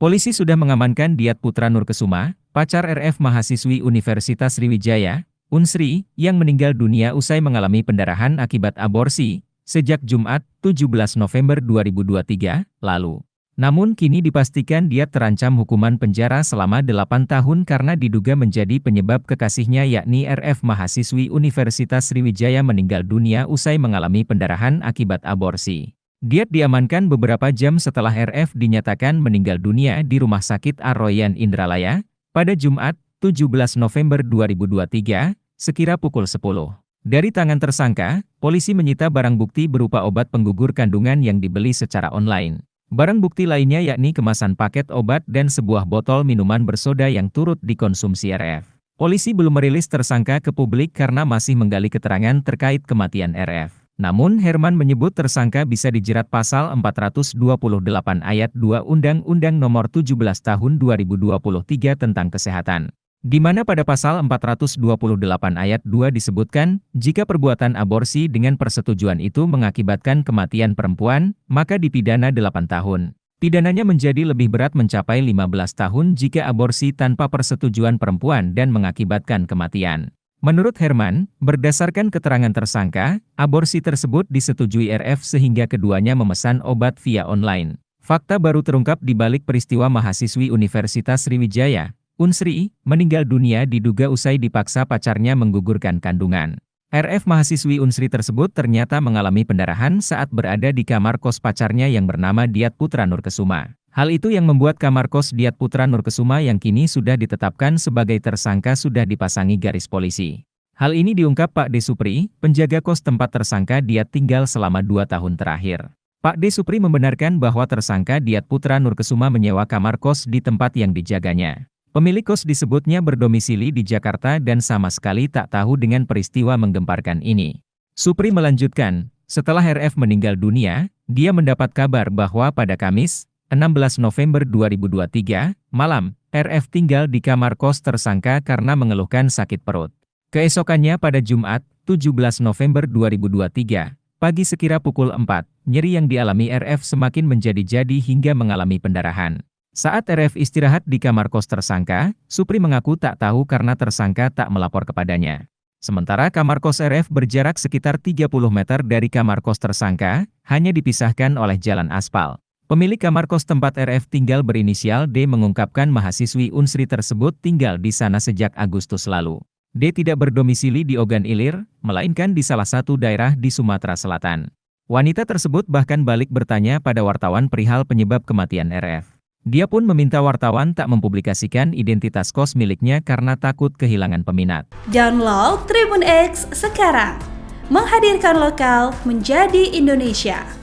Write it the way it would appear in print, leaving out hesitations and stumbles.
Polisi sudah mengamankan Diat Putra Nurkesuma, pacar RF mahasiswi Universitas Sriwijaya, Unsri, yang meninggal dunia usai mengalami pendarahan akibat aborsi, sejak Jumat, 17 November 2023, lalu. Namun kini dipastikan Diat terancam hukuman penjara selama 8 tahun karena diduga menjadi penyebab kekasihnya yakni RF mahasiswi Universitas Sriwijaya meninggal dunia usai mengalami pendarahan akibat aborsi. Diat diamankan beberapa jam setelah RF dinyatakan meninggal dunia di Rumah Sakit Ar-Royan Indralaya, pada Jumat, 17 November 2023, sekira pukul 10. Dari tangan tersangka, polisi menyita barang bukti berupa obat penggugur kandungan yang dibeli secara online. Barang bukti lainnya yakni kemasan paket obat dan sebuah botol minuman bersoda yang turut dikonsumsi RF. Polisi belum merilis tersangka ke publik karena masih menggali keterangan terkait kematian RF. Namun Herman menyebut tersangka bisa dijerat pasal 428 ayat 2 Undang-Undang Nomor 17 Tahun 2023 tentang Kesehatan, di mana pada pasal 428 ayat 2 disebutkan, jika perbuatan aborsi dengan persetujuan itu mengakibatkan kematian perempuan, maka dipidana 8 tahun. Pidananya menjadi lebih berat mencapai 15 tahun jika aborsi tanpa persetujuan perempuan dan mengakibatkan kematian. Menurut Herman, berdasarkan keterangan tersangka, aborsi tersebut disetujui RF sehingga keduanya memesan obat via online. Fakta baru terungkap di balik peristiwa mahasiswi Universitas Sriwijaya, Unsri, meninggal dunia diduga usai dipaksa pacarnya menggugurkan kandungan. RF mahasiswi Unsri tersebut ternyata mengalami pendarahan saat berada di kamar kos pacarnya yang bernama Diat Putra Nurkesuma. Hal itu yang membuat kamar kos Diat Putra Nurkesuma yang kini sudah ditetapkan sebagai tersangka sudah dipasangi garis polisi. Hal ini diungkap Pak D. Supri, penjaga kos tempat tersangka Diat tinggal selama 2 tahun terakhir. Pak D. Supri membenarkan bahwa tersangka Diat Putra Nurkesuma menyewa kamar kos di tempat yang dijaganya. Pemilik kos disebutnya berdomisili di Jakarta dan sama sekali tak tahu dengan peristiwa menggemparkan ini. Supri melanjutkan, setelah RF meninggal dunia, dia mendapat kabar bahwa pada Kamis, 16 November 2023, malam, RF tinggal di kamar kos tersangka karena mengeluhkan sakit perut. Keesokannya pada Jumat, 17 November 2023, pagi sekira pukul 4, nyeri yang dialami RF semakin menjadi-jadi hingga mengalami pendarahan. Saat RF istirahat di kamar kos tersangka, Supri mengaku tak tahu karena tersangka tak melapor kepadanya. Sementara kamar kos RF berjarak sekitar 30 meter dari kamar kos tersangka, hanya dipisahkan oleh jalan aspal. Pemilik kamar kos tempat RF tinggal berinisial D mengungkapkan mahasiswi Unsri tersebut tinggal di sana sejak Agustus lalu. D tidak berdomisili di Ogan Ilir, melainkan di salah satu daerah di Sumatera Selatan. Wanita tersebut bahkan balik bertanya pada wartawan perihal penyebab kematian RF. Dia pun meminta wartawan tak mempublikasikan identitas kos miliknya karena takut kehilangan peminat. Download Tribun X sekarang, menghadirkan lokal menjadi Indonesia.